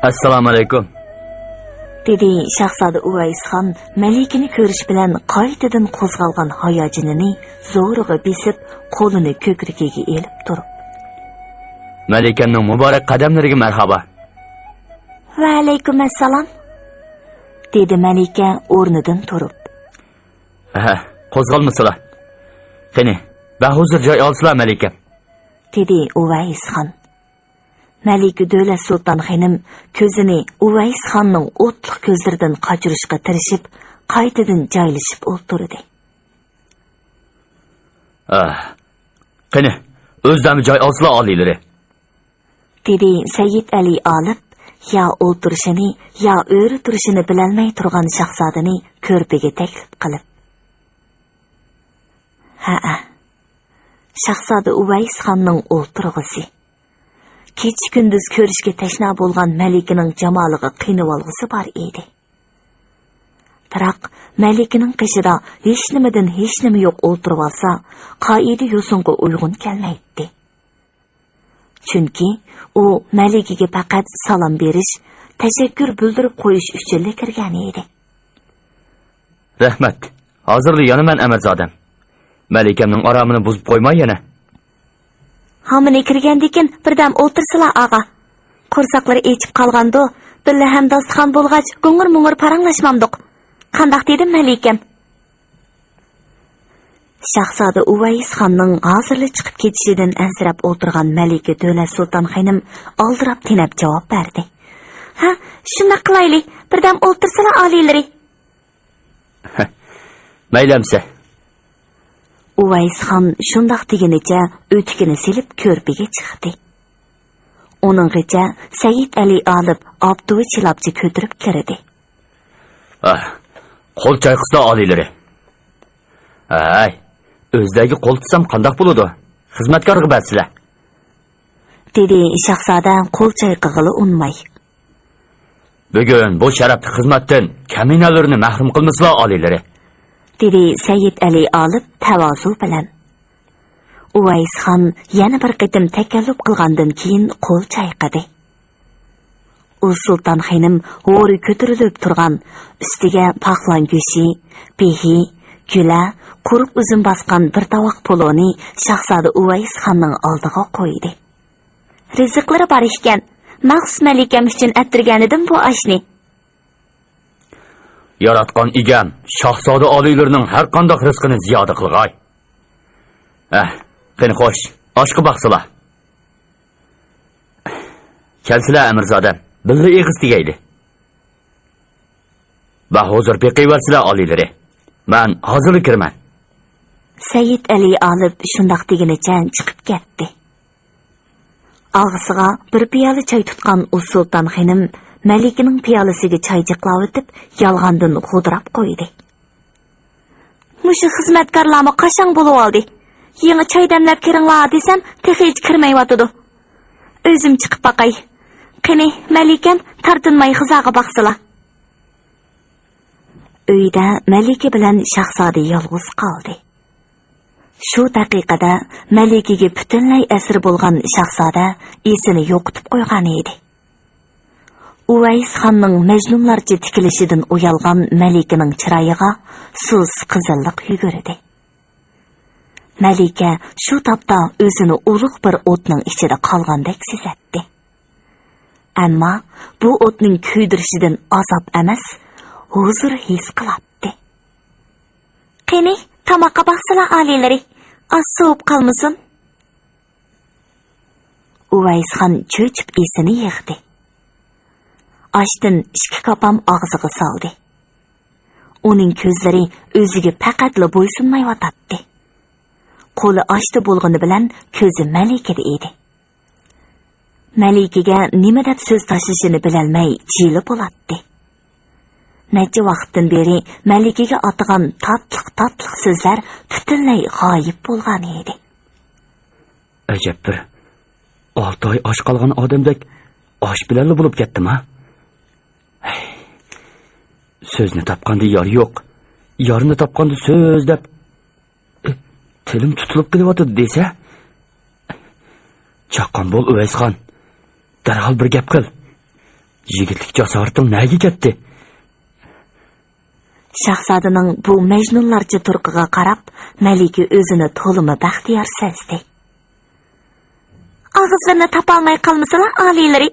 Assalomu alaykum. dedi Shahzoda Uvaysxon Malikani ko'rish bilan qaytadan qo'zg'algan hayajonini zo'rg'a besib, qo'lini ko'krigiga elib turib. Malikamning muborak qadamlariga marhaba. Va alaykum assalom, dedi Malika o'rnidan turib. Qo'zg'almasizlar. Qani, bahuzur joy olsizlar Malikam, dedi Uvaysxon. Malika Davlat Sulton xonim ko'zini Uvaysxonning o'tliq ko'zlaridan qochirishga tirishib, qaytadan joylashib o'ltirdi. Qani, o'zlari joy olsizlar oliylari, dedi Sayyid Ali olib, ya o'ltirishini, ya o'ri turishini bilolmay turgan shahzodani ko'rpaga taklif qilib. Shahzoda Uvaysxonning o'ltirg'isi. Kecha kunduz ko'rishga tashna bo'lgan Malikaning jamoliga qiynab olg'isi bor edi. Biroq Malikaning qishida hech nimadan hech nima yo'q o'ltirib olsa, qoida yo'singa uyg'un kelmaydi. Chunki u Malikaga faqat salom berish, tashakkur bildirib qo'yish uchun kirgan edi. Rahmat. Hozirda yonaman Amirzodam. Malikamning oromini buzib qo'ymay yana. Hamini kirgandikin birdam o'tirsizlar og'a. Qo'rsaqlari echib qolgandi, billa ham dostxon bo'lg'ach, go'ngir-mung'ir paranglashmamdiq. Qandaq dedi Malikam? Shahzoda Uvaysxonning hozirli chiqib ketishidan ansirab o'tirgan Malika Davlat Sulton xonim oldirab tinab javob berdi. Shunda qilaylik, birdam o'tirsizlar oliylari. Maylamsa. Uvaysxon shundoq degunicha o'tikini silib ko'rpaga chiqdi. Uninggacha Sayyid Ali olib obduvi chilabchi ko'tirib kirdi. Qo'l chayqislar oliylari. O'zdagi qo'l tutsam qandoq bo'ladi? Xizmatkor g'ibatsizlar, dedi shahzoda qo'l chayqig'ili unmay. Bugun bu sharafli xizmatdan kaminalarni mahrum qilmasizlar oliylari, dedi Sayyid Ali olib tavozu bilan. Uvaysxon yana bir qitim takalluf qilgandan keyin qo'l chayqadi. U sulton xonim o'ri ko'tarilib turgan, ustiga paqlon go'shi, pehi, gula, quruq uzum bosgan bir tovoq poloni shahzoda Uvaysxonning oldiga qo'ydi. Rizqlari bor ekan, maxsus Malikam uchun attirgan edim bu oshni. Yaratgan egam shahzoda oliylarining har qanday rizqini ziyoda qilg'ay. Qani xo'sh, oshqa baqsizlar. Kelsizlar Amirzodam, billa eg'iz tegayli. Va hozir beqiyvarsizlar oliylari. Men hozir kirman. Sayyid Ali olib shundoq degunicha chiqib ketdi. Og'isiga bir piyola choy tutgan u sulton xonim Malikaning piyolasiga choy jiqlab o'tib, yolg'ondan g'udrab qo'ydi. Mushu xizmatkorlarmi qashang bo'lib oldi. Yangi choy damlab kiringlar desam, hech kirmayotdi. O'zim chiqib baqay. Qani, Malikam tartinmay xizoga baqsizlar. Uyda Malika bilan shahzoda yolg'iz qoldi. Shu daqiqada Malikaga butunlay asir bo'lgan shahzoda esini yo'qotib qo'ygan edi. Uvaysxonning majnunlarcha tikilishidan uyalgan Malikaning chiroyiga suz qizillik yugurdi. Malika shu topda o'zini ulug' bir o'tning ichida qolgandek sezatdi. Ammo bu o'tning kuydirishidan azob emas, huzur his qiladi. Qani, tamoqqa baqsizlar oliylari, oz sovib qolmasin. Uvaysxon cho'chib esini yig'di. Oshdan 2 kopam og'ziga soldi. Uning ko'zlari o'ziga faqatla bo'ysunmay yotadi. Qo'li oshda bo'lgani bilan ko'zi Malikada edi. Malikaga nima deb so'z tashlashini bilolmay jili bo'ladi. Necha vaqtdan beri Malikaga otgan tatliq so'zlar butunlay g'oyib bo'lgan edi. Ajab bir 6 oy osh qolgan odamdek osh bilanli bo'lib ketdim-a? So'zni topganda yor yo'q, yorini topganda so'z deb tilim tutilib kelyapti desa, chaqqon bo'l Uvaysxon, darhol bir gap qil. Yigitlik jasorating nega ketdi? Shahzodaning bu majnunlarcha turqiga qarab, Malika o'zini to'limi baxtiyor sezdi. Og'izlarini topolmay qolmasalar oliylari.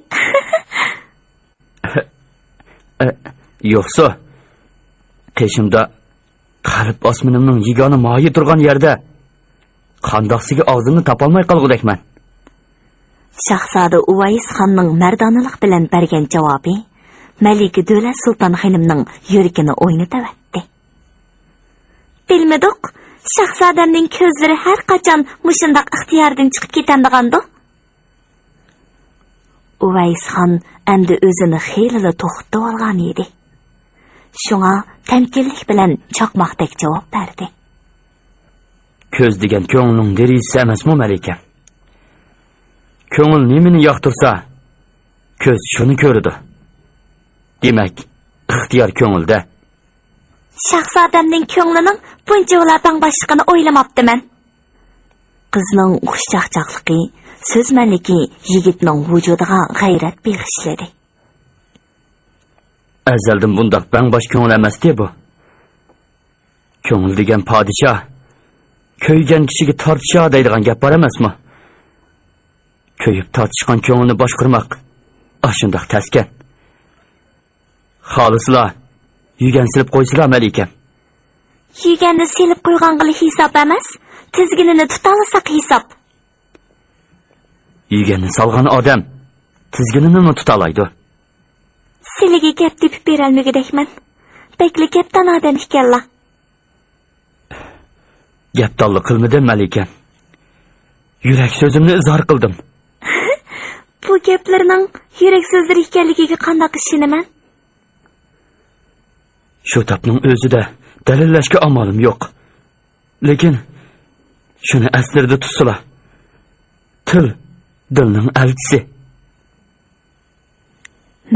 Yo'qsa, qeshimda qalb osmonimning yigona moyi turgan yerda qandoqsiga og'zimni topolmay qolgudekman. Shahzoda Uvays xonning mardonalik bilan bergan javobi Malika Davlat Sulton xonimning yuragini o'ynatavatdi. Bilmadik, shahzodamning ko'zlari har qachon mushundaq ixtiyordan chiqib ketandigandi. Uvays xon endi o'zini xeyli to'xtatib olgan edi. Shunga tamkinlik bilan chaqmoqdek javob berdi. Ko'z degan ko'ngilning derisi emasmi, Malika? Ko'ngil nimani yoqtirsa, ko'z shuni ko'radi. Demak, ixtiyor ko'ngilda. Shahzodamning ko'nglining buncha ulardan boshqani o'ylamabdiman. Qizning xushchaqchaqligi, so'zmanligi yigitning vujudiga g'ayrat bag'ishladi. Azaldan bundaq bangbosh ko'ngil emasdi bu. Ko'ngil degan podshoh, ko'ygan kishiga tortisha deydigan gap bor emasmi? Ko'yib tortishgan ko'ngilni boshqarmoq ashundaq taskan. Xolislar yugan silib qo'ysalar, Malikam. Yuganni silib qo'yganqili hisob emas, tizginini tutalasak hisob. Yuganni salgan odam tizginini tutalaydi. Siliga gap tepib berolmagidekman. Bekli gapdan odam ekanlar. Gapdonlik qilmadim, Malikam. Yurak so'zimni izhor qildim. Bu gaplarning yurak so'zlari ekanligiga qanday ishinaman? Shu tapning o'zida dalillashga amolim yo'q. Lekin shuni aslida tutsalar. Til dilning elchisi.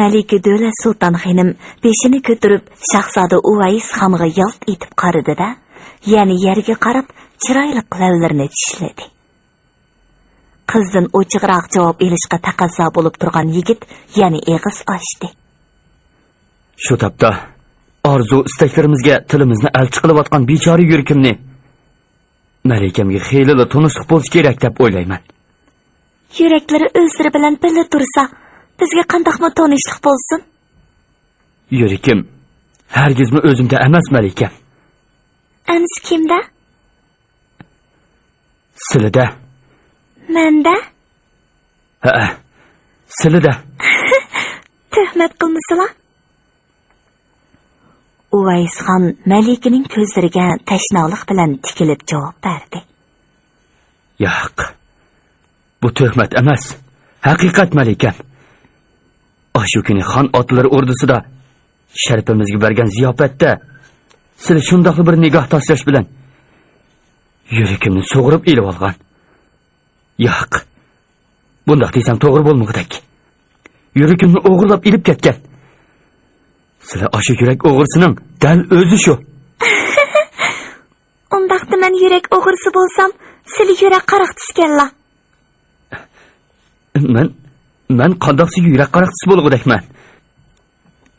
Malika Davlat Sulton xonim beshini ko'tarib shahzoda Uvays xonga yalt etib qaradi-da, yana yerga qarab chiroyli lavlarini tishladi. Qizdan ochiqroq javob olishga taqozo bo'lib turgan yigit yana eg'iz ochdi. Shu tapda orzu istaklarimizga tilimizni elchi qilayotgan bechora yurkimni Malikamga xeyli tunishlik bo'lish kerak deb o'ylayman. Yuraklari o'zlari bilan birga tursa, bizga qandoqmi tanishlik bo'lsin? Yurakim hargizmi o'zimda emas, Malikam. Ems kimda? Silida. Menda? Ha, silida. Tuhmat qilmasizlar? Uvays xon Malikaning ko'zlariga tashnolik bilan tikilib javob berdi. Yo'q. Bu tuhmat emas, haqiqat, Malikam. Shu kuni xon otlari ordusida sharifimizga bergan ziyofatda siz shundoqli bir nigoh tashlash bilan yuragimni so'g'irib elib olgan. Yo'q. Bundoq desam to'g'ri bo'lmoqdak. Yuragimni o'g'irlab elib ketgan. Sizlar ashu yurak o'g'risining dal o'zi shu. Undaqda men yurak o'g'risi bo'lsam, sizlar yurak qaraqtiskanlar. Men qandoqsi yurak qaraqtisi bo'lgudakman.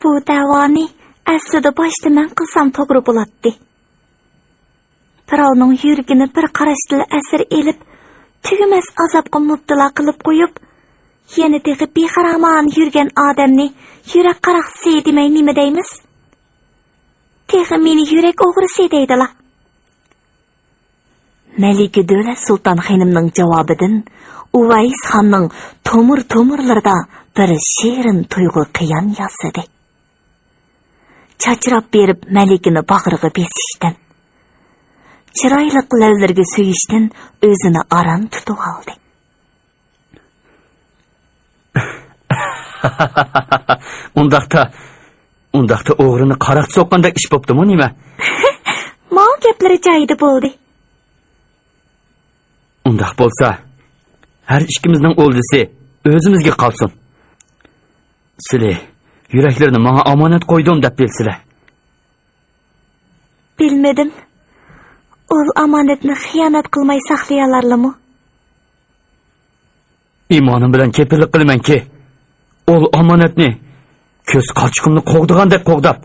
Bu davoni aslida boshda men qilsam to'g'ri bo'ladi. Birovning yuragini bir qarashda asir elib, tugumas azobga mubtalo qilib qo'yib, yana tegib bexaraman yurgan odamni yurak qaraqtisi demay nima deymiz? Tegib meni yurak o'g'risi deydilar. Malika Davlat Sulton xonimning javobidan Uvays xonning tomir-tomirlarida bir shirin tuyg'u qiyon yasadi. Chachrab berib Malikani bag'riga besishdan, chiroyli lavlarga suyishdan o'zini aram tutib oldi. Undaqda o'g'rini qaraq soqqandek ish bo'ptimi nima? Mal gaplari joyida bo'ldi. Undaq bo'lsa, har ikkimizning o'ldisi o'zimizga qolsin. Sizlar yuraklarni menga omonat qo'ydim deb bilsizlar. Bilmadim. Ol omonatni xiyonat qilmay saqlay olarlarmi? Imonim bilan kepillik qilamanki, ol omonatni ko'z qochqimni qo'g'digandek qo'g'dab,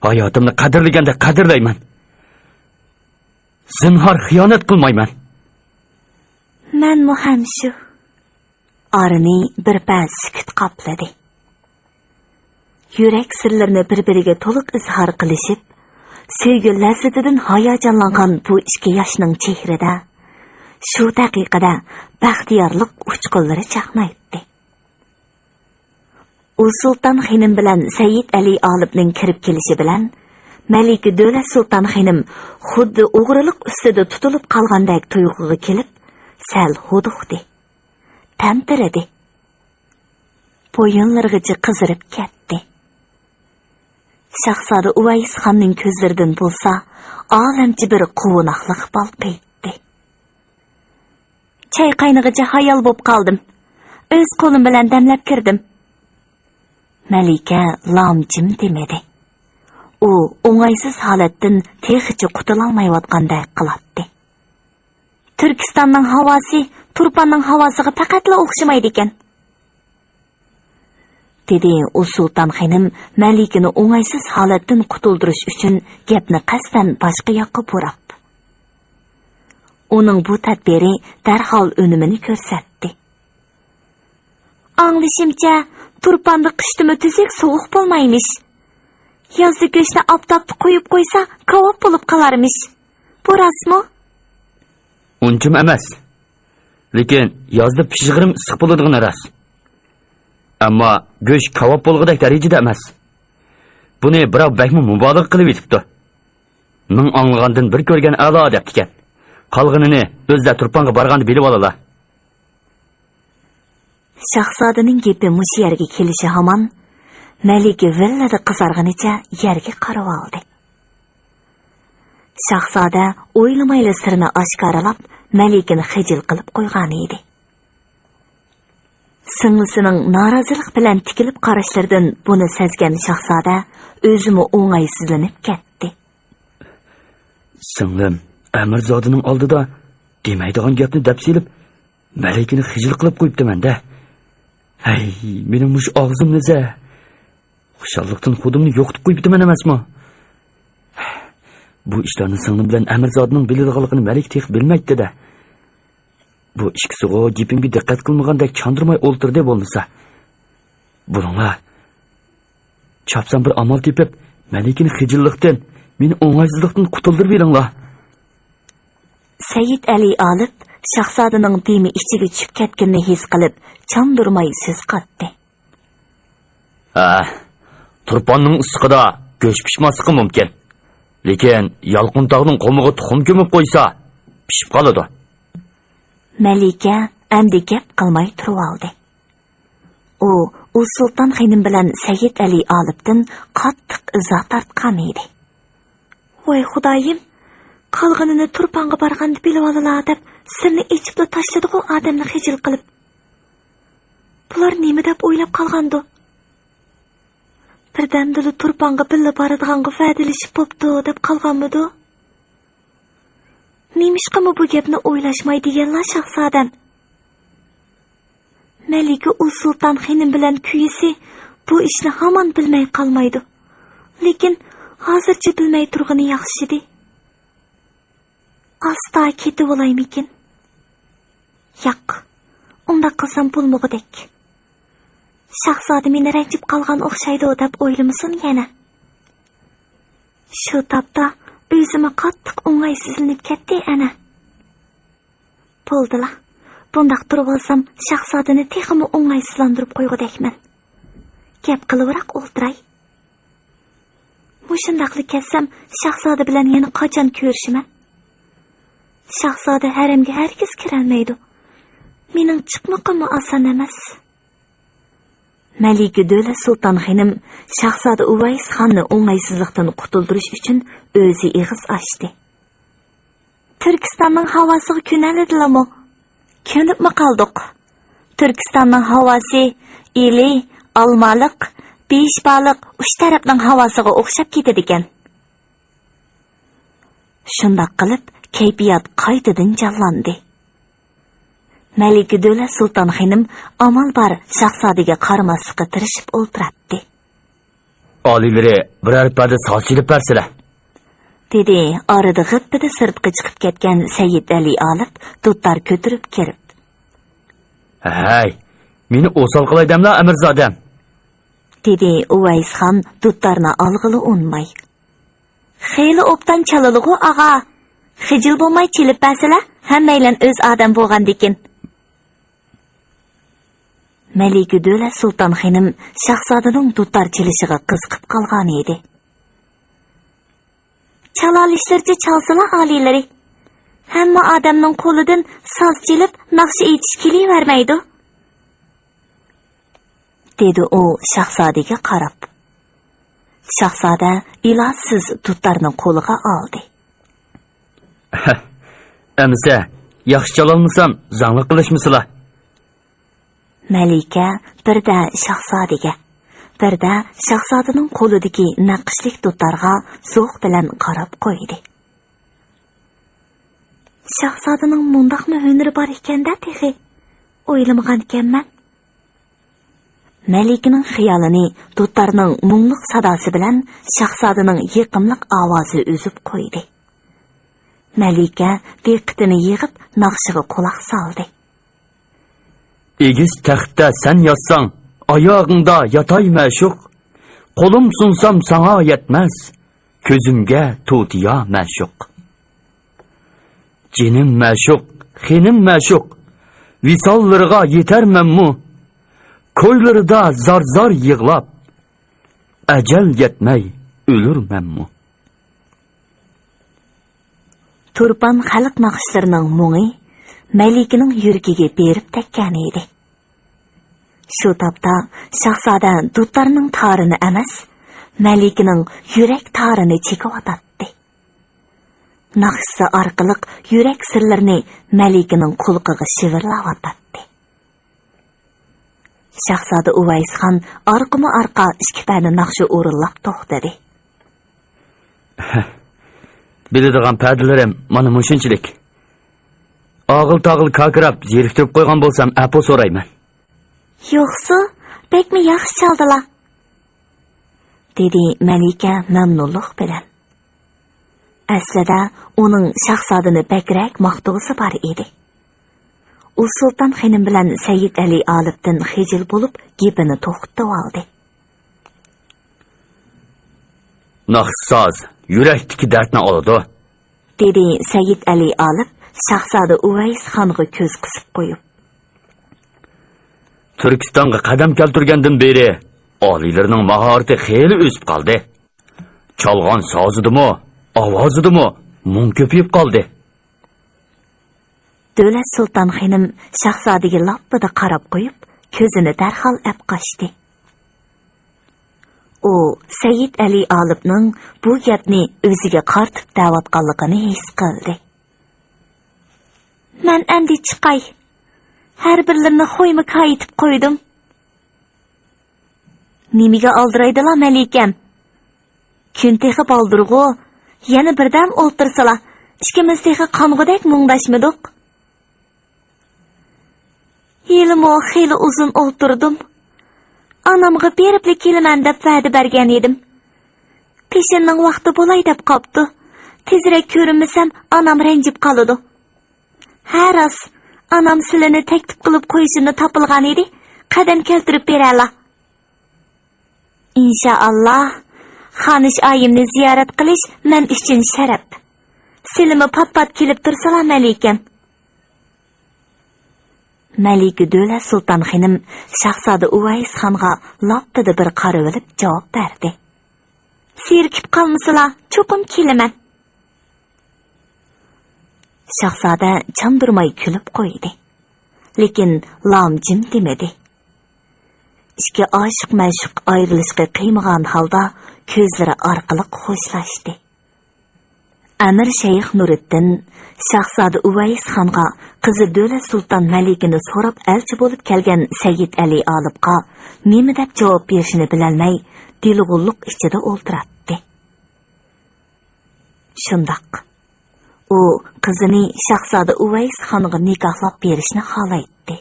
hayotimni qadrlagandek qadrlayman. Zinhor xiyonat qilmayman. Men ham shu. Orani bir pas sukut qopladi. Yurak sirlarini bir-biriga to'liq izhor qilishib, sevgi lazzatidan hayajonlangan bu ikki yoshning chehrida shu daqiqada baxtiyorlik uchqunlari chaqnaydi. U Sultan xonim bilan Sayyid Ali Olibning kirib kelishi bilan Malika Davlat Sultan xonim xuddi o'g'rilik ustida tutilib qolgandek tuyg'uga kelib, sal huduqdi. Tamtiradi. Bo'yinlarigacha qizirib ketdi. Shahzoda Uvays xonning ko'zlaridan bo'lsa, olamchi bir quvnoqlik balqiydi. Chay qaynig'icha hayol bo'lib qoldim. O'z qo'lim bilan damlab kirdim. Malika lomjim demadi. U o'ng'aysiz holatdan texicha qutulolmayotgandek qiladi. Turkistonning havosi Turpanning havosiga faqatla o'xshamaydi ekan. Dedi u Sultan xonim Malikani o'ng'aysiz holatdan qutuldirish uchun gapni qasdan boshqa yoqqa burab. Uning bu tadbiri darhol unumini ko'rsatdi. Anglashimcha, Turpanda qishdimi tuzuk sovuq bo'lmaymish. Yozda go'shtni oftobda qo'yib qo'ysa, kavob bo'lib qolarmish. Bu rostmi? Unchim emas. Lekin yozda pishig'irim issiq bo'ladigan rost. Ammo go'sht kavob bo'lg'idek darajada emas. Buni birov bakmi mubolag'a qilib yetibdi. Ming anglagandan bir ko'rgan a'lo deb ekan. Qolganini o'zda Turpanga borganda bilib olalar. Shahzodaning gapi mush yerga kelishi hamon Malika villada qizarganicha yerga qarab oldi. Shahzoda o'ylamayla sirni oshkoralab Malikani xijil qilib qo'ygan edi. Singlisining norozilik bilan tikilib qarashlaridan buni sezgan Shahzoda o'zimi o'ng'aysizlanib ketdi. Singlim Amirzodining oldida demaydigan gapni dapsilib, Malikani xijil qilib qo'yibdiman-da. Hay, mening mush og'zimni-za. Xushallikdan xudimni yo'qitib qo'yibdiman emasmi? Bu ishlarni singlim bilan Amirzodining biladiganligini Malik tex bilmaydi-da. Bu ikkisiga gapimga diqqat qilmagandek chandırmay o'ltirdi bo'lmasa. Buninglar chapsam bir amal tepib, Malikani xijillikdan, meni o'ng'aysizlikdan qutuldirib beringlar. Sayyid Ali Olib Shahzodaning demi ichiga tushib ketganini his qilib, chandırmay so'z qatdi. Turpanning issiqida go'sht pishmasligi mumkin. Lekin Yalqintog'ning qo'mig'i tuxum ko'mib qo'ysa, pishib qoladi. Malika endi gap qilmay turib oldi. U Sultan xonim bilan Sayyid Ali Olibdan qattiq izoh tortgan edi. Voy xudoyim, qolganini Turpanga borganda bilib olalar deb sirni ichibla tashladi-ku odamni xijil qilib. Bular nima deb o'ylab qolgandi? Birdamdili Turpanga billa boradiganga va'dalashib bo'pti deb qolganmidi? Nemishqami bu gapni o'ylashmay deganlar shahzodam? Malika u Sultan xonim bilan kuyisi bu ishni hamon bilmay qolmaydi. Lekin hozircha bilmay turgani yaxshidi. Asta ketib olaymikin? Yo'q, unda qilsam bo'lmog'idek. Shahzoda meni ranjib qolgan o'xshaydi deb o'ylamasin yana. Shu topda o'zimga qattiq o'ng'aysizlanib ketdi ana. Bo'ldilar. Bundaq turib olsam, shahzodani texmi o'ng'aysizlantirib qo'ygudekman. Gap qilibroq o'ltiray. Mushundaqlik ketsam, shahzoda bilan yana qachon ko'rishiman? Shahzoda haramga hargiz kirolmaydi. Mening chiqmoqim oson emas. Malika Davlat Sulton xonim Shahzoda Uvays xonni o'ng'aysizlikdan qutuldirish uchun o'zi ig'iz ochdi. Turkistonning havosiga ko'naladilarmi? Ko'nibmi qoldik? Turkistonning havosi ili, olmaliq, beshbaliq uch tarafning havosiga o'xshab ketadi ekan. Shundoq qilib, kayfiyat qaytadan jonlandi. Malika Davlat Sulton xonim amal bar shahzodaga qaramaslikka tirishib o'ltiradi. Oliylari biror parda soch ilib bersalar. dedi orada g'ippida sirtqa chiqib ketgan Sayyid Ali olib tuttar ko'tirib kirib. Hay, meni o'sal qilaydimlar amirzodam. dedi Uvaysxon tuttarni olg'ili unmay. Xeyli o'pdan chalalg'u ag'a. Xijil bo'lmay chilib basila, hammaylan o'z odam bo'lgandikin. Malika Do'la Sulton xonim shahzodaning tuttar chilishiga qiziqib qolgan edi. Chalolishlarcha chalsalar oliylari. Hamma odamning qo'lidan soz chilib, naqshi aytish kelavermaydi. dedi u shahzodaga qarab. Shahzoda ilojsiz tuttarni qo'liga oldi. Amsa, yaxshi chalolmasam, zangli qilishmisizlar? Malika birda shahzodaga, birda shahzodaning qo'lidagi naqshlik tuttarga zo'q bilan qarab qo'ydi. Shahzodaning mundaqmi hunari bor ekanda texi, o'ylamagan ekanman. Malikaning xiyolini tuttarning mungluq sadosi bilan shahzodaning yiqimliq ovozi uzib qo'ydi. Malika diqqatini yig'ib naqshiga quloq soldi. Egiz taxtda sen yotsang, oyog'ingda yatay ma'shuq. Qo'lim sunsam sana yetmez, ko'zimga to'tiya ma'shuq. Jinim ma'shuq, xinim ma'shuq, visollarga yetarmanmu. Ko'ylarida zar-zar yig'lab, ajal yetmay o'lurmanmu. Turpan xalq naqshlarining mungi Malikaning yuragiga berib tekkan edi. Shu topda shahzoda tuttarning tarini emas, Malikaning yurak tarini chekib o'tadi. Naqshi orqali yurak sirlarini Malikaning qulqiga shivirlab o'tadi. Shahzoda Uvaysxon orqama-orqa ikki payni naqshi o'rinlab to'xtadi. Biladigan pardalarim mana mushunchalik. Og'il-tog'il kakirab, zeriktirib qo'ygan bo'lsam, apo so'rayman. Yo'qsa, bekmi yaxshi chaldilar, dedi Malika mamnunlik bilan. Aslida uning shahzodani bakrak maqtug'isi bor edi. U Sulton xonim bilan Sayyid Ali olibdan xijil bo'lib, gapini to'xtatib oldi. Naqshsoz yurakdagi dardni oladi, dedi Sayyid Ali olib shahzoda Uvaysxonga ko'z qisib qo'yib. Turkistonga qadam keltirgandan beri oliylarining mahorati xeyli o'sib qoldi. Chalg'on sozidimi, ovozidimi mung ko'payib qoldi. Do'lat Sulton xonim shahzodaga lappida qarab qo'yib, ko'zini darhol apqashdi. U Sayyid Ali olibning bu gapni o'ziga qartib da'vatganligini his qildi. Men endi chiqay. Har birlarini qo'yma qaytib qo'ydim. Nimiga oldiraydilar Malikam? Kun texib oldirg'u, yana birdam o'ltirsalar, ikkimiz texi qong'udek mungdashmidik. Yilimo xeyli uzun o'ltirdim. Anamga beribli kelaman deb va'da bergan edim. Peshinning vaqti bo'lay deb qopti. Tezroq ko'rinmasam, anam ranjib qoladi. Har as anam silini taklif qilib qo'yishini topilgan edi, qadam keltirib berala. Inshaalloh, xonish oyimni ziyorat qilish men uchun sharaf. Silimi pat-pat kelib tursalar Malikam. Malika Do'la Sulton xonim shahzoda Uvaysxonga lappida bir qarab olib javob berdi. Sirkib qolmasizlar, cho'qim kelaman. Shahzoda chandurmay kulib qo'ydi. Lekin lom jim demadi. Ishga oshiq-ma'shuq ayrilishga qiymagan holda ko'zlari orqali xo'shlashdi. Amir Shayx Nuriddin shahzoda Uvaysxonga qizi Do'la Sulton Malikini so'rab elchi bo'lib kelgan Sayyid Ali olibga nima deb javob berishini bilolmay, dilg'ulliq ichida o'ltiradi. Shundoq u qizini shahzoda Uvaysxonga nikohlab berishni xohlaydi.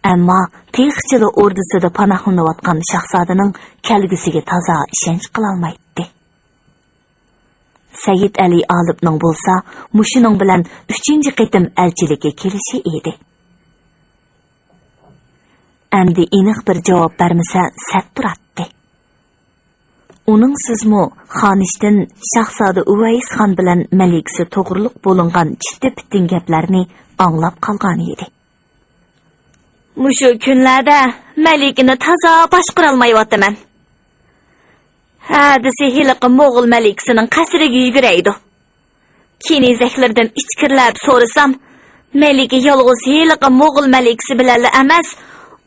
Ammo Texchili ordusida panohlanayotgan shahzodaning kelgusiga toza ishonch qila olmaydi. Sayyid Ali Olibning bo'lsa, mushuning bilan 3-chi qitim elchilikka kelishi edi. Endi aniq bir javob bermasa, sat turadi. Uning sizmi xonishdan shahzoda Uvays xon bilan malikasi to'g'riliq bo'lingan chitti-pittin gaplarni anglab qolgan edi. Mushu kunlarda malikini toza boshqara olmayapman. Hadisi hiliqi Mo'g'ul malikasining qasriga yuguraydi. Kenizaklardan ichkirlab so'rasam, malika yolg'iz hiliqi Mo'g'ul malikasi bilan emas,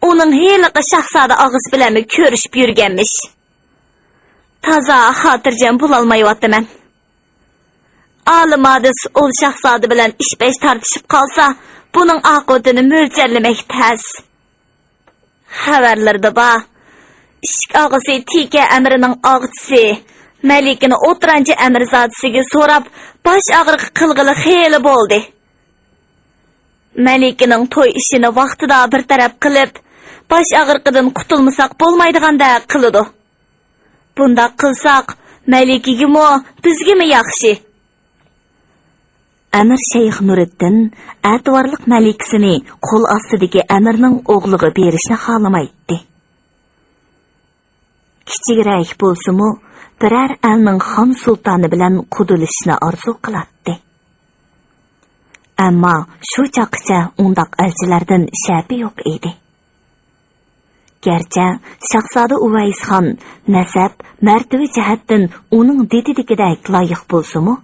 uning hiliqi shahzoda og'iz bilan ko'rishib yurganmish. Toza xotirjam bo'lolmayapman. Olimadis ol shahzoda bilan ish-besh tartishib qolsa, buning oqibatini mo'ljallamak tez. Xabarlarda bor. Ishq og'isi Tika amrining og'chisi malikini o'tranchi amirzodasiga so'rab, bosh og'riqi qilg'ili xeyli bo'ldi. Malikining to'y ishini vaqtida bir taraf qilib, bosh og'riqidan qutulmasak bo'lmaydiganda qiladi. Bunda qilsak, malikigimi, bizgimi yaxshi? Amir Shayx Nuriddin atvorliq malikasini qo'l ostidagi amirning o'g'liga berishni xohlamaydi. Kichikroq bo'lsa-mu, biror elning xon sultoni bilan qudilishni orzu qiladi. Ammo shu chaqcha undaq elchilardan shapi yo'q edi. Gerçi Shahzoda Uvays xon nasab, martaba jihatdan uning dedidikidek loyiq bo'lsa-mu,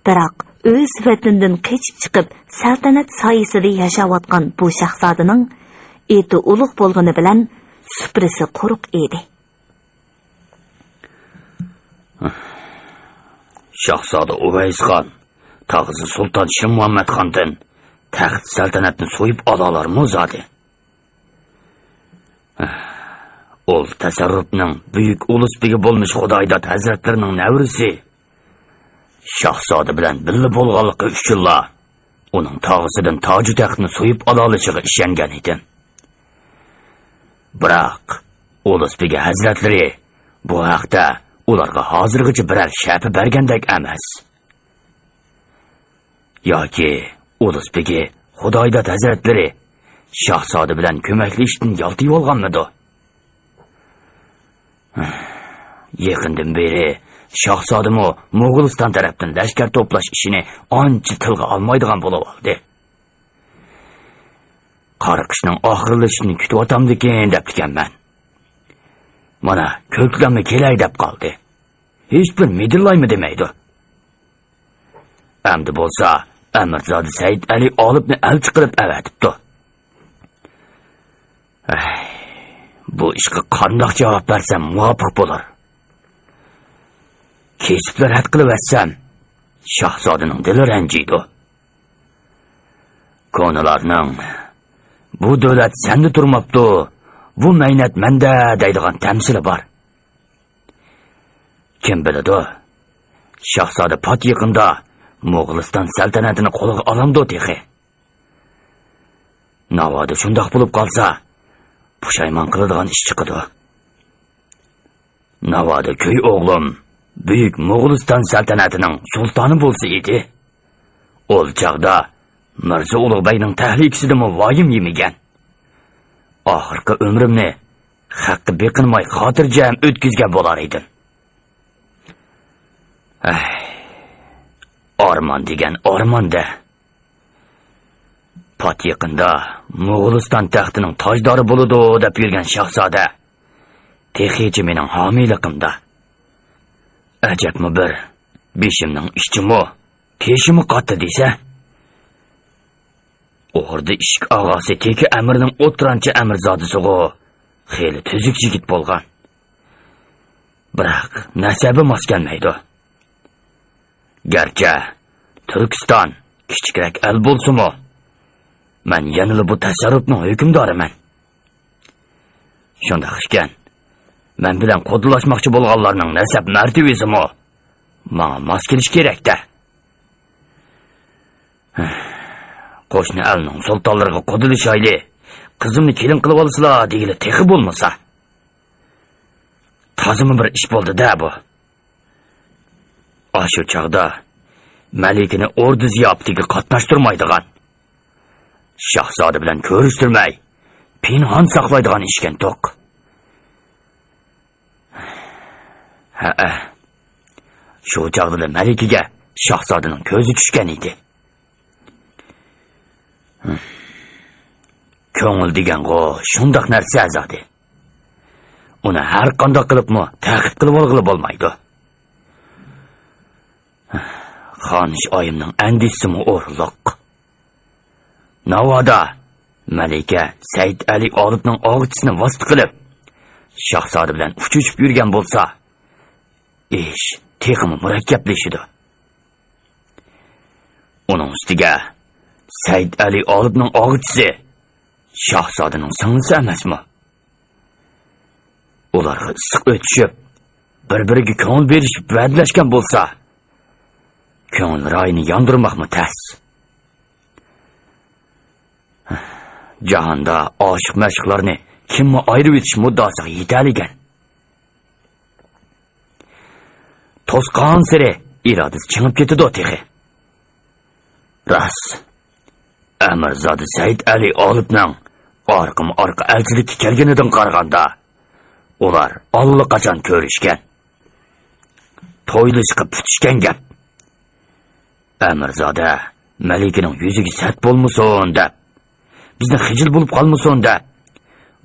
biroq o'z vatandan qochib chiqib, saltanat soyasida yashayotgan bu shahzodaning eti ulug' bo'lgani bilan suprasi quruq edi. Shahzoda Uvays xon tog'izi sulton Shim Muhammad xondan taxt saltanatni so'yib ola olarmi zodi? Ol tasarrufning buyuk ulusbegi bo'lmish Xudoydat hazratlarining navrisi shahzoda bilan birga bo'lganligi uchunla uning tog'isidan toju taxtni so'yib ola olishiga ishongan edim. Biroq ulusbegi hazratlari bu haqda ularga hozirgacha biror shapi bergandek emas. Yoki ulusbegi Xudoydat hazratlari shahzoda bilan ko'maklashishdan yoltib olganmidi? Yaqindan beri shahzodami Mo'g'uliston tarafdan lashkar to'plash ishini ancha tilga olmaydigan bo'lib oldi. Qariqishning oxirlashishini kutib o'tamdikan deb ekanman. Mana ko'klamni kelay deb qoldi. Hech bir midillaymi demaydi. Endi bo'lsa Amirzod Said Ali Olibni elchi qilib avatibdi. Bu ishga qanday javob bersam muvofiq bo'lar? Kesiblar rad qilib atsam, shahzodaning dili ranjiydi. Ko'nalarning bu davlat senda turmabdi, bu maynat menda deydigan tamsili bor. Kim biladi? Shahzoda pat yaqinda Mo'g'uliston saltanatini qo'liga olamdi texi. Navoda shundoq bo'lib qolsa, pushaymon qiladigan ish chiqadi. Navoda köy o'g'lim buyuk Mo'g'uliston saltanatining sultoni bo'lsa edi. Ol chaqda Mirzo Ulug'bayning tahlikasidan voyim yemagan. Oxirgi umrimni haqqi beqinmay xotirjam o'tkazgan bo'lar edim. Ormon degan ormonda. Pat yaqinda Mo'g'uliston taxtining tojdori bo'ladi deb yurgan shahzoda texichi mening homiyligimda. Ajabmi bir beshimning ishchimi, teshimi qotdi desa. O'g'irda ishq og'asi teki amirning o'tranchi amirzodisiga xeyli tuzuk yigit bo'lgan. Biroq nasabi mos kelmaydi. Garchi Turkiston kichikroq el bo'lsa-mu, men yanada bu tasarrufning hukmdoriman. Shunda ekan, men bilan qo'dilashmoqchi bo'lganlarning nasab martabasimi menga mos kelish kerak-da. Qo'shni elning sultonlariga qo'dilishayli, qizimni kelin qilib olsalar deyili texi bo'lmasa. Tozimi bir ish bo'ldi-da bu. Shu chaqda Malikini ordu ziyofatiga qatnashtirmaydigan, shahzoda bilan ko'rishtirmay, pinhon saqlaydigan ishkan to'q. Shu chaqda Malikiga shahzodaning ko'zi tushgan edi. Ko'ngil degan-g'o shundoq narsa azodi. Uni har qanday qilibmi ta'qib qilib olg'ili bo'lmaydi. Xonish oyimning andisimi o'rliq. Navoda Malika Said Ali Olibning og'ichisini vosita qilib, shahzoda bilan uchishib yurgan bo'lsa, ish texmi murakkablashidi. Uning ustiga Said Ali Olibning og'ichisi shahzodaning singlisi emasmi? Ularga issiq o'tishib, bir-biriga ko'ngil berishib va'dalashgan bo'lsa, ko'ngil rayini yondirmoqmi tas? Jahonda oshiq mashqlarni kimmi ayirib etish muddasiga yetaligan. To'sqon siri irodasi chingib ketdi o'tixi. Ras Amirzodi Said Ali Olibning orqa elchilikka kelganidan qaraganda, ular allaqachon ko'rishgan. To'ylashqa putishgan gap. Amirzoda Malikining yuziga sat bo'lmasin deb, bizni xijil bo'lib qolmasin deb,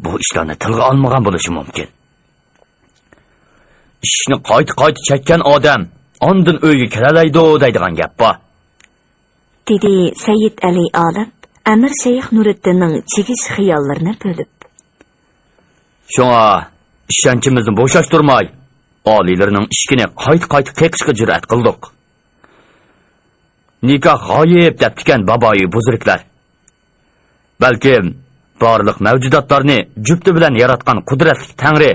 bu ishlarni tilga olmagan bo'lishi mumkin. Ishni qayta chekkan odam ondan uyga kelalaydi deydigan gap bor. dedi Said Ali Olib, Amir Shayx Nuriddinning chekish xiyollarini bo'lib. Shunga ishonchimizni bo'shashtirmay, oliylarning ishini qayta qeqishga jur'at qildik. Nikoh g'oyib debdikan baboyi buzruklar. Balkim barliq mavjudotlarni jufti bilan yaratgan qudratli Tangri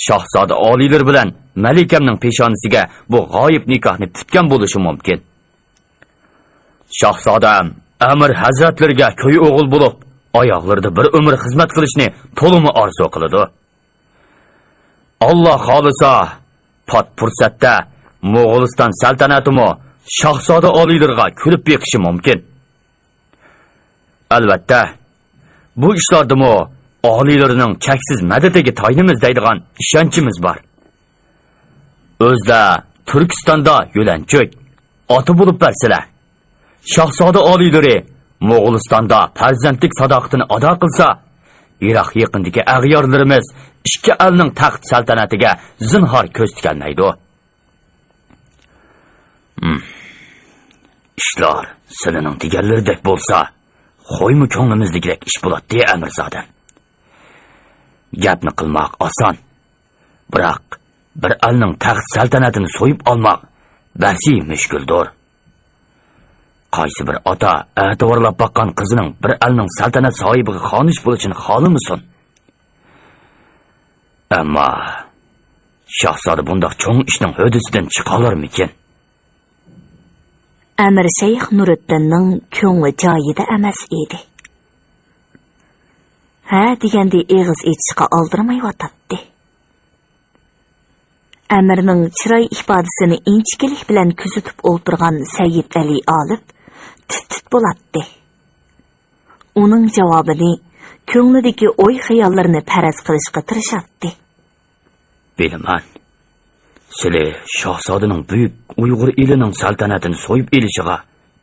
shahzoda oliylar bilan Malikamning peshonasiga bu g'oyib nikohni putgan bo'lishi mumkin. Shahzodam Amir hazratlariga ko'y o'g'il bo'lib, oyoqlarida bir umr xizmat qilishni to'limi orzu qiladi. Alloh xolisa, pat fursatda Mo'g'uliston saltanatimi shahzoda oliylarga kulib beqishi mumkin. Albatta, bu ishlardimi oliylarning cheksiz madadiga taynimiz deydigan ishonchimiz bor. O'zda Turkistonda yo'lanchoq oti bo'lib bersalar, shahzoda oliylari Mo'g'ulistonda farzandlik sadoqatini ado qilsa, Iroq yaqindagi ag'yorlarimiz ikki elning taxt saltanatiga zinhor ko'z tikilmaydi. Ishlar silining deganlaridek bo'lsa, qo'ymi ko'nglimizlikdek ish bo'ladi, Amirzodam. Gapni qilmoq oson, biroq bir elning taxt saltanatini so'yib olmoq barsi mushkuldir. Qaysi bir ota e'tiborlab boqqan qizining bir elning saltanat sohibiga xonish bo'lishini xohlamisan? Ammo shahzoda bundoq cho'ng ishning hodisidan chiqa olarmikin? Amir Shayx Nuriddinning ko'ngli joyida emas edi. Ha deganda eg'iz etishga oldirmay o'tadi. Amirning chiroy ifodasini inchkilik bilan kuzatib o'ltirgan Said Ali Olib tut bo'ladi. Uning javobini ko'nglidagi o'y-xayollarini faraz qilishga tirishadi. Bilaman. Sizlar shahzodaning buyuk Uyg'ur elining saltanatini so'yib elishiga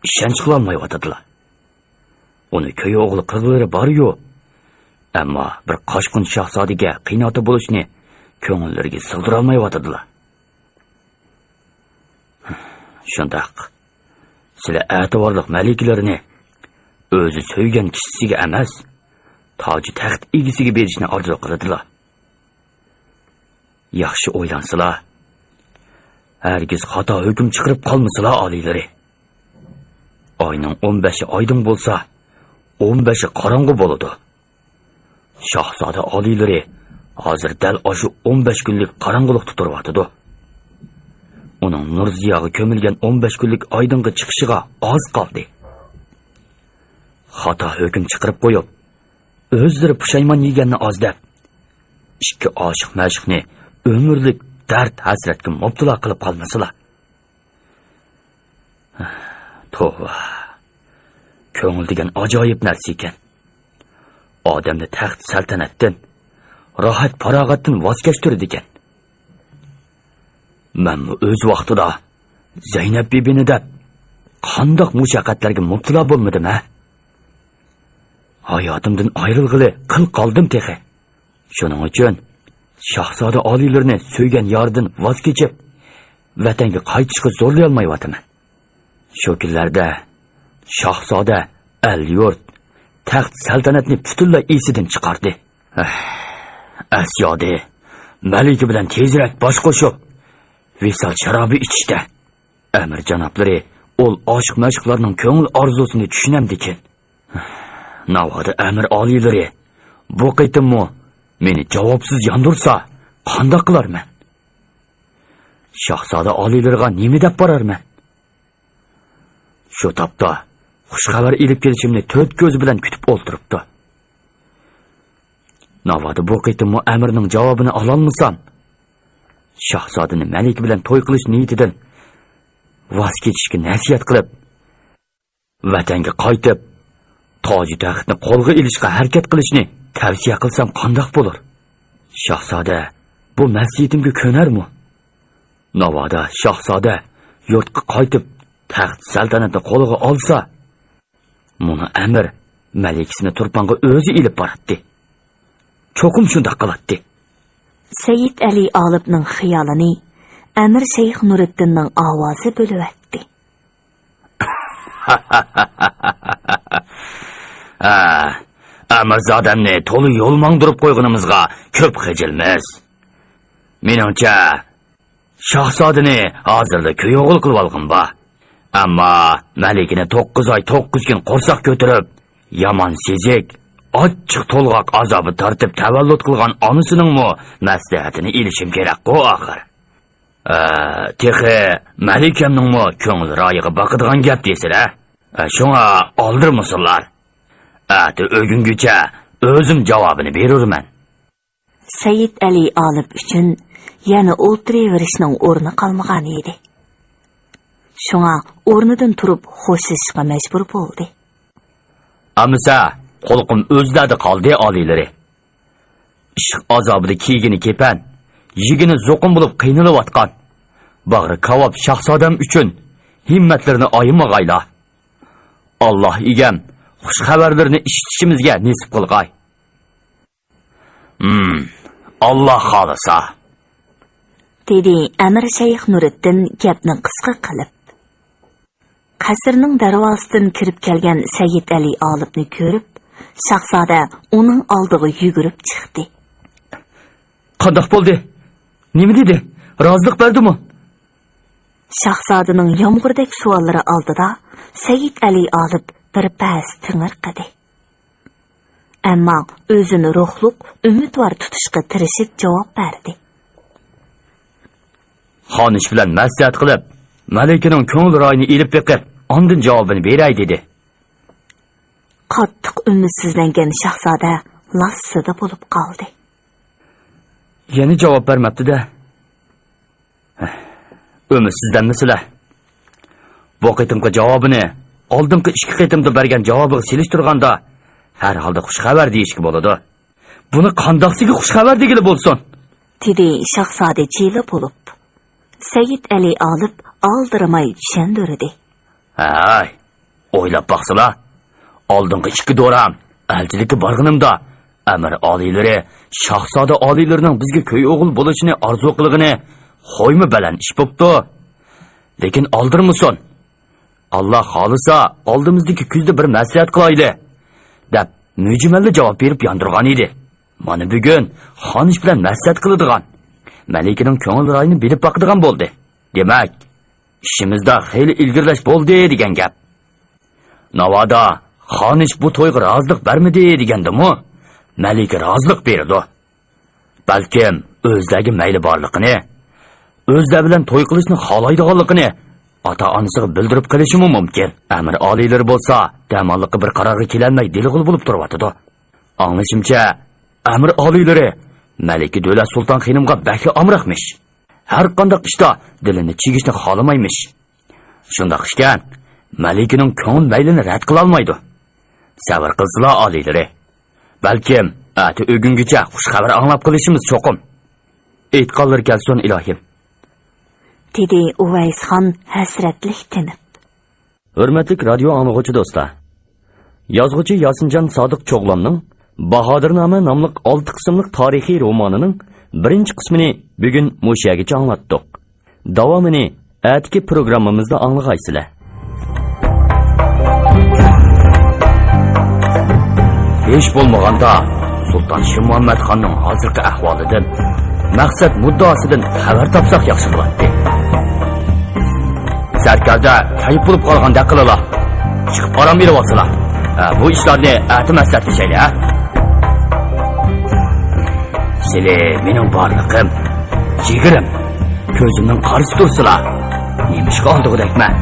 ishonch qila olmay o'tadilar. Uni ko'y o'g'li qizlari bor-yu, ammo bir qochqin shahzodaga qiynoti bo'lishni ko'ngillariga sig'dira olmay o'tadilar. Shundoq sizlar e'tiborli maliklarini o'zi so'ygan kishisiga emas, toji taxt egasiga berishni orzu qiladilar. Yaxshi o'ylansalar, hargiz xato hukm chiqarib qolmasalar oliylari. Oyning 15i oydin bo'lsa, 15i qorong'u bo'ladi. Shahzoda oliylari hozir dal oshu 15 kunlik qorong'ulikda turibdi. Uning nur ziyog'i ko'milgan 15 kunlik oydinga chiqishiga oz qoldi. Xato hukm chiqarib qo'yib, o'zlari pushaymon yeganni ozdab, ikki oshiq mashqni umrlik dard hasratga mubtalo qilib qolmasalar. Tova. Ko'ngil degan ajoyib narsa ekan. Odamni taxt saltanatdan, rohat farog'atdan voz kechtirdi ekan. Men o'z vaqtida Zaynab bibini deb qandoq mushaqqatlarga mubtalo bo'lmadim ha? Hayotimdan ayrilg'ili qil qoldim texe. Shuning uchun shahzoda oliylarni so'ygan yordan voz kechib, vatanga qaytishga zo'rlay olmayapman. Shu kunlarda shahzoda al-yurt taxt saltanatni butunlay esidan chiqardi. Asyodi malika bilan tezroq bosh qo'shib visol sharobi ichishda. Amir janoblari ol oshiq mashqlarning ko'ngil orzusini tushunamdikin. Navoda amir oliylari bu qitimmi meni javobsiz yondirsa qandoq qilarman? Shahzoda oliylarga nima deb borarman? Shu topda xushxabar ilib kelishimni to'rt ko'z bilan kutib o'ltiribdi. Navoda bu qitimmi amirning javobini ololmasam, shahzodani malik bilan to'y qilish niyatidan voz kechishga nasihat qilib, vatanga qaytib, toji taxtni qo'lga ilishga harakat qilishni tavsiya qilsam qandoq bo'lar? Shahzoda bu nasihatimga ko'narmi? Navoda shahzoda yurtga qaytib taxt saltanatni qo'lga olsa, buni amir malikasini turponga o'zi ilib boradi. Cho'qim shunday qiladi. Sayyid Ali Olibning xiyolini Amir Shayx Nuriddinning ovozi bo'lib Amirzodamni to'li yo'l mangdirib qo'yganimizga ko'p xijilmiz. Meningcha shahzodani hozirda kuyovul qilib olgan ba. Ammo malikini 9 oy 9 kun qo'rsoq ko'tarib, yomon sezik, ochiq to'lg'oq azobi tortib tavallud qilgan onasining-mu maslahatini ilishim kerak-ku oxir. Texi malikamning-mu ko'ngil royiga boqadigan gap desizlar. Shunga oldirmasinlar. Ati o'gungacha o'zim javobini berurman. Sayyid Ali Olib uchun yana o'tiraverishning o'rni qolmagan edi. Shunga o'rnidan turib xo'shishga majbur bo'ldi. Amisa qo'lqim o'zladi qoldi oliylari. Ishq azobida kiygini kepan, yigini zo'qin bo'lib qiynalayotgan. Bag'ri kavob shahzodam uchun himmatlarini oyimag'ayla. Alloh egam xush xabarlarni eshitishimizga nasib qilg'ay. Alloh xolisa, dedi Amir Shayx Nuriddin gapni qisqa qilib. Qasrning darvozasidan kirib kelgan Sayyid Ali Olibni ko'rib, shahzoda uning oldiga yugurib chiqdi. Qandoq bo'ldi? Nima dedi? Rozilik berdimi? Shahzodaning yomg'irdak savollari oldida Sayyid Ali Olib bir pas tingirqadi. Ammo o'zini ruhliq, umidvor tutishga tirishib javob berdi. Xonish bilan maslahat qilib, malikaning ko'ngil royini ilib beqib, ondan javobini beray dedi. Qattiq umidsizlangan shahzoda lassida bo'lib qoldi. Yana javob bermabdi-da. Umidsizlanmasizlar. Bu qitimga javobini oldingi 2 qitimda bergan javobiga selishtirganda har holda xush xabar deyishga bo'ladi. Buni qandoqsiga xush xabar degili bo'lsin? dedi shahzoda jila bo'lib. Sayyid Ali Olib oldirmay tushundirdi. Hay, o'ylab baqsizlar. Oldingi 2 do'ram elchilikka borganimda amir oliylari shahzoda oliylarining bizga ko'y o'g'il bo'lishini orzu qilgani xo'ymi baland ish bo'pti. Lekin oldirmasin. Alloh xolisa oldimizdagi kuzda bir maslahat qilayli deb mujmalli javob berib yondirgan edi. Mana bugun xonish bilan maslahat qiladigan, malikaning ko'ngil royini bilib boqadigan bo'ldi. Demak, ishimizda xeyli ilgirlash bo'ldi degan gap. Navoda xonish bu to'yga rozilik bermadi degandimi? Malika rozilik berdi. Balkim o'zlagi mayli borligini, o'zlar bilan to'y qilishni xohlaydiganligini ota-onasiga bildirib qilishi mumkin. Amir oliylari bo'lsa, damonlikqa bir qarorga kelolmay dilg'il bo'lib turibdi. Anlaşımca amir oliylari Malika Davlat Sulton xonimga bakli amraqmish. Har qanday ishda dilini chigishni xolamaymish. Shundaq ishkan, Malikaning ko'ngil maylini rad qila olmaydi. Sabr qilsizlar oliylari. Balkim ati o'gungacha xush xabar anglab qilishimiz cho'qim. Aytqanlar kelsin ilohim. dedi Uvaysxon hasratlik tinib. Hurmatli radio anglag'uvchi do'stlar. Yozuvchi Yosinjon Sodiq Cho'g'lonning Bahodirnoma nomli 6 qismlik tarixiy romanining birinchi qismini bugun mushagicha anglatdik. Davomini atki programmamizda anglag'aysizlar. Hech bo'lmaganda Sulton Muhammadxonning hozirgi ahvolidan, maqsad muddosidan xabar topsak yaxshi bo'ladi. Sarkarda kayib bo'lib qolganda qilalar. Chiqib oram berib olsalar. Bu ishlarni ati maslahatlashaylik, ha? Sizlar mening borliqim, jigirim, ko'zimning qarisi tursalar. Nima ish qoldi, deyman.